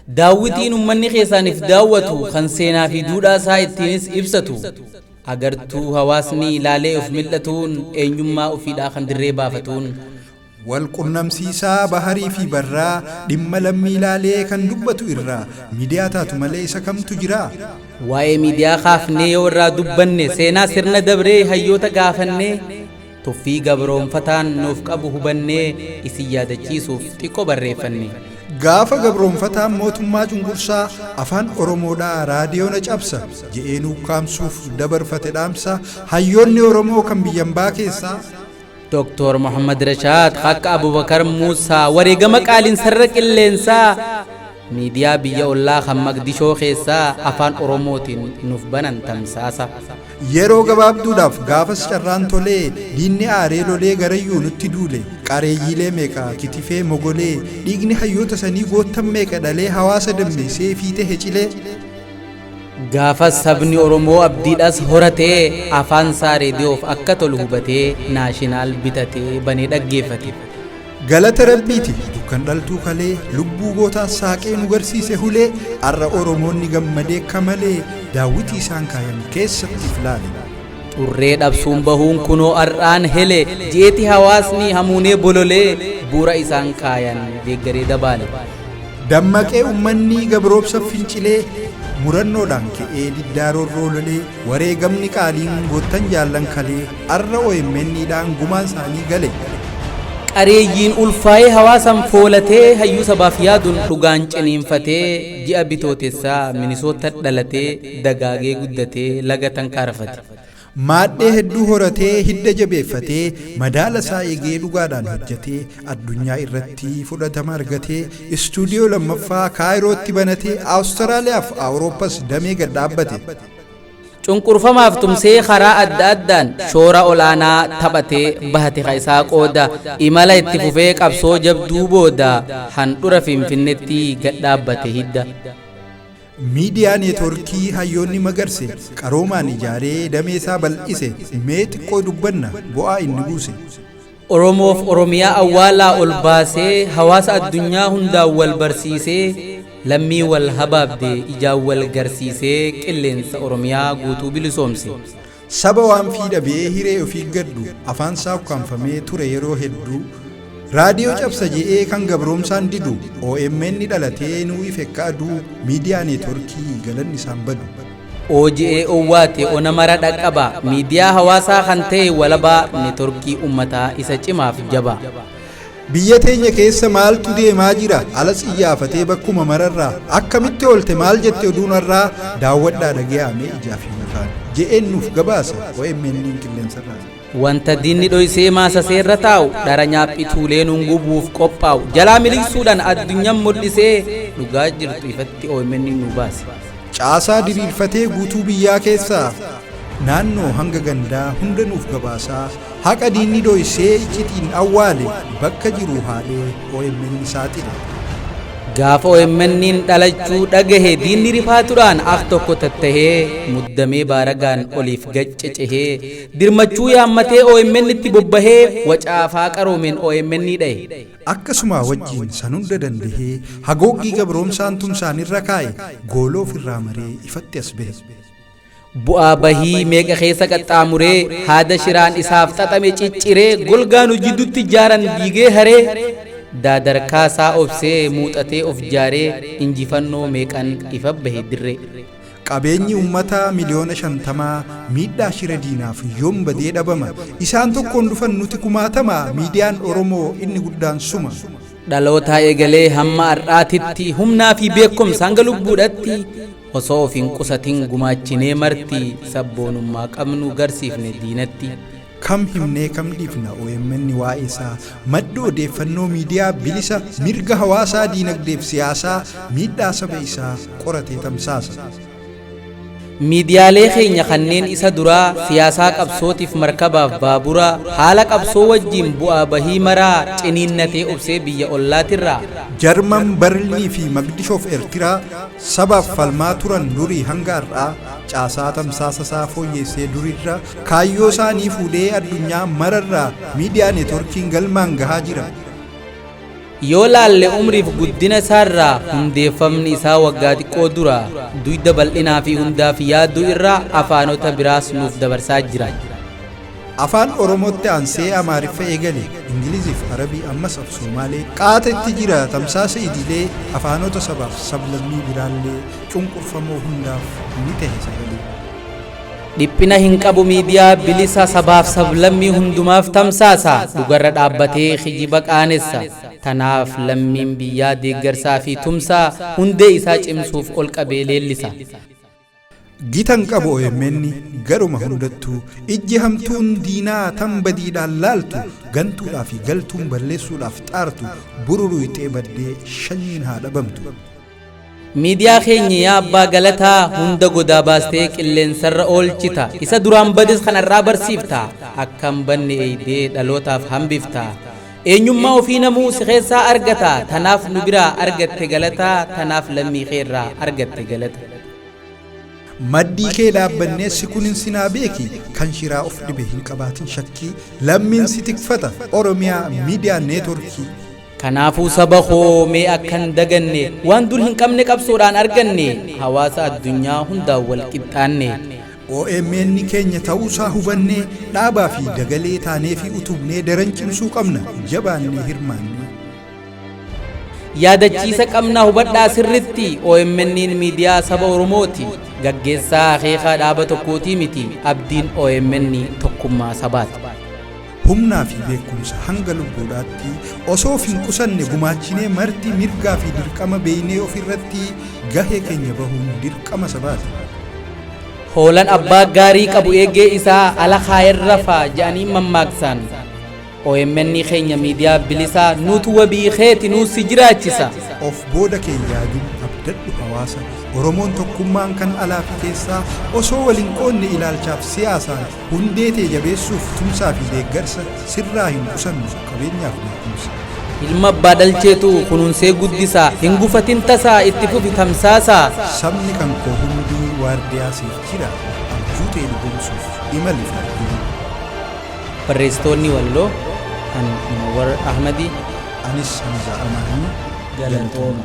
daawwitiin ummanni keessaniif daawwatu kan seenaa fi duudhaa isaa ittiinis ibsatu agartuu hawaasni ilaalee of mil'atuun eenyummaa ofiidhaa kan dirree baafatuun walqunnamsiisaa baharii fi barraa dhimma lammii ilaalee kan dubbatu irraa miidiyaa taatu malee isa kamtu jira waa'ee miidiyaa kaafnee yoo irraa dubbanne seenaa sirna dabree hayyoota gaafannee tuffii gabroonfataan nuuf qabu hubannee isin yaadachiisuuf xiqqoo barreeffanne gaafa gabroonfataan mootummaa cunqursaa afaan oromoodhaa raadiyoona cabsa je'ee nuukkaamsuuf dabarfate dhaamsa hayyoonni oromoo kan biyyambaa keessaa Dr. Muhammad Rashad Khaka Abubakar Musa wareegama qaalin sarra qilleensaa miidiyaa biyya ollaa kan Maqdishoo keessaa afaan oromootiin nuuf banan tamsaasa yeroo gabaabduudhaaf gaafas carraan tolee diinni aaree lolee garayyuu nutti duule qareeyyiilee meeqa kitifee mogolee dhiigni hayyoota sanii goottan meeqa dhalee hawaasa dammeessee fiite hecilee gaafa sabni oromoo abdiidhas horatee afaan isaa reediyoof akka tolu hubatee naashinaal bitatee banee dhaggeeffate galata rabbiiti dukkan dhaltuu kalee lubbuu gootaa saaqee nu garsiise hulee arra oromoonni gammadee kamalee daawwitii isaan kaayan keessatti filaale xurree dhabsuun bahuun kunoo ar'aan hele jeeti hawaasni hamuunee bololee buura isaan kaayan deeggaree dabaale dammaqee ummanni gabroobsa fincilee murannoodhaan ka'ee diddaaroo lolee wareegamni qaaliin goottan jaallan kalee arra OMN'dhaan gumaan isaanii gale qareeyyiin ulfaa'ee hawaasan foolatee hayyuu sabaaf yaaduun dhugaan ciniinfatee ji'a bitootessaa minisoota dhalatee dagaagee guddatee laga tankaarfate maadhee hedduu horatee hidda jabeeffatee madaala isaa eegee dhugaadhaan hojjetee addunyaa irratti fudhatama argatee istuudiyoo lammaffaa kaayirootti banatee Awustiraaliyaaf Awurooppas damee gad dhaabbate cunqurfamaaf tumsee karaa adda addaan shoora olaanaa taphatee bahate isaa qooda imala itti fufee qabsoo jabduu booda handhura finfinneetti gad dhaabbate hidda miidiyaa neetworkii hayyoonni magarse qaroomaan ijaaree dameesaa bal'ise mee xiqqoo dubbanna bu'aa inni buuse oromoof oromiyaa awwaalaa ol baasee hawaasa addunyaa hundaan wal barsiisee lammii wal habaabde ijaan wal garsiisee qilleensa oromiyaa guutuu bilisoomse saba waan fiidhabee hiree ofii gaddu afaan isaa ukkaanfamee ture yeroo hedduu raadiyoo cabsa je'ee kan gabroomsaan didu OMN dhalatee nuu ifekka aduu miidiyaa neetworkii galanni isaan badu OJE owwaate ona mara dhaqqaba miidiyaa hawaasaa kan ta'e walabaa neetworkii ummataa isa cimaaf jaba biyya teenya keessa maaltu deemaa jira alas iyyafatee bakkuma mararraa akkamitti oolte maal jette oduunarraa daawwadhaa dhaga'amee ijaa fi mataan je'een nuuf gabaasa OMN qilleensarraa wanta diinni dhoysee maasa seerra taa'u dhara nyaaphituulee nungubuuf qophaa'u jalaa miliqsuudhaan addunyaan mul'isee dhugaa jirtu ifatti OMN nu baase caasaa diriirfatee guutuu biyyaa keessaa naannoo hanga gandaa hunda nuuf gabaasaa haqa diinni dhoysee iccitiin awwaale bakka jiru haalee OMN saaxile gaafa OMN'n dhalachuu dhagahe diinni rifaatuudhaan af tokko tattahee muddamee baaragaan oliif gaccecehee dirmachuu yaammatee OMN itti bobbahee wacaafaa qaroomeen OMN dhahe akkasuma wajjiin san hunda dandahee hagooggii gabroomsaan tumsaan irra kaa'e gooloof irraa maree ifatti as bahe bu'aa bahii meeqa keessa qaxxaamuree haada shiraan isaaf xaxame cicciree golgaan hojjiddutti ijaaran diigee haree daadarkaa isaa obsee muuxatee of jaaree injifannoo meeqan ifa bahe dirree qabeenyi ummataa miliyoona 50 miidhaa shira diinaaf yoom badee dhabama isaan tokkoon dhufan nuti kumaatama miidiyaan oromoo inni guddaan suma dhalootaa eegalee hamma har'aatitti humnaa fi beekumsa hanga lubbuudhatti osoo of hin qusatin gumaachinee marti sabboonummaa qabnu garsiifne diinatti kam himnee kam dhiifna OMN waa'ee isaa madda odeeffannoo miidiyaa bilisa mirga hawaasaa diinagdeef siyaasaa miidhaa saba isaa qoratee tamsaasa miidiyaalee keenya kanneen isa duraa siyaasaa qabsootiif markabaaf baabura haala qabsoo wajjiin bu'aa bahii maraa ciniinnatee obsee biyya ollaatirraa jarman barliinii fi maqdishoof eertiraa sabaaf falmaa turan durii hanga har'aa caasaa tamsaasa isaa fooyyessee durirra kaayyoo isaanii fuudhee addunyaa mararraa miidiyaa neetworkiin galmaan gahaa jira yoo laalle umriif guddina isaarraa hundeeffamni isaa waggaa xiqqoo dura duyda bal'inaa fi hundaaf yaaddu irraa afaanota biraas nuuf dabarsaa jira. Afaan Oromootti aansee Amaariffa eegale Ingiliziif Arabii ammas af Somaalee qaatetti jira tamsaasa idilee afaanota sabaaf sablammii biraallee cunqurfamoo hundaaf ni ta'e sagalee. Dhiphina hin qabu miidiyaa bilisa sabaaf sablammii hundumaaf tamsaasa dhugarra dhaabbatee kijiba qaanessa tanaaf lammiin biyyaa deeggarsaa fi tumsaa hundee isaa cimsuuf ol qabee leellisa. Gitan qabu OMN garuma hundattuu ijji hamtuun diinaa tan badiidhaan laaltu gantuudhaa fi galtuun balleessuudhaaf xaartu bururuyxee baddee shanyiin haa dhabamtu. Miidiyaa keenya yaa abbaa galataa hunda godaa baastee qilleensarra oolchita isa duraan badis kanarraa barsiifta akkam banne eeydee dhalootaaf hambifta eenyummaa ofii namuu si keessaa argata tanaaf nu biraa argatte galataa tanaaf lammii keerraa argatte galata. Maddii kee dhaabbannee si kunin sinaa beeki kan shiraa of dhibe hin qabaatin shakkii lammiin si tikfata Oromiyaa miidiyaa neetworkii. Kanaafuu saba koo mee akkan daganne waan dur hin qabne qabsoodhaan arganne hawaasa addunyaa hundaan wal qixxaanne. OMN keenya ta'uusaa hubannee dhaabaa fi dagalee taanee fi utubnee daran cimsuu qabna jabaannee hirmaannee. Yaadachiisa qabna hubadhaa sirritti OMN miidiyaa saba Oromooti gaggeessaa akeekaa dhaaba tokkootii miti abdiin OMN tokkummaa sabaati. Humnaa fi beekumsa hanga lubbuudhaatti osoo hin qusanne gumaachinee marti mirgaa fi dirqama beeynee ofirratti gahee keenya bahuun dirqama sabaati. Hoolan abbaa gaarii qabu eegee isaa ala kaayirra faa jedhanii mammaaksan. OMN keenya miidiyaa bilisaa nutu wabii keeti nuus si jiraachisa. Of booda keenya yaaduu abdadhu hawaasa Oromoon tokkummaan kan alaa fi keessaa osoo waliin qoonne ilaalchaaf siyaasaan hundee ta'e jabeessuuf tumsaa fi deeggarsa sirraa hin qusannu qabeenyaaf beekumsa. Ilma abbaa dhalcheetu kunuunsee guddisaa hin gufatin tasaa itti fufi tamsaasaa. Sabni kan koo hunduu waardiyaa siif jira abjuu ta'e dhugoomsuuf imali fi barreessitoonni walloo kan Munawwar Ahmadi anis Hamza Amaanii galatooma.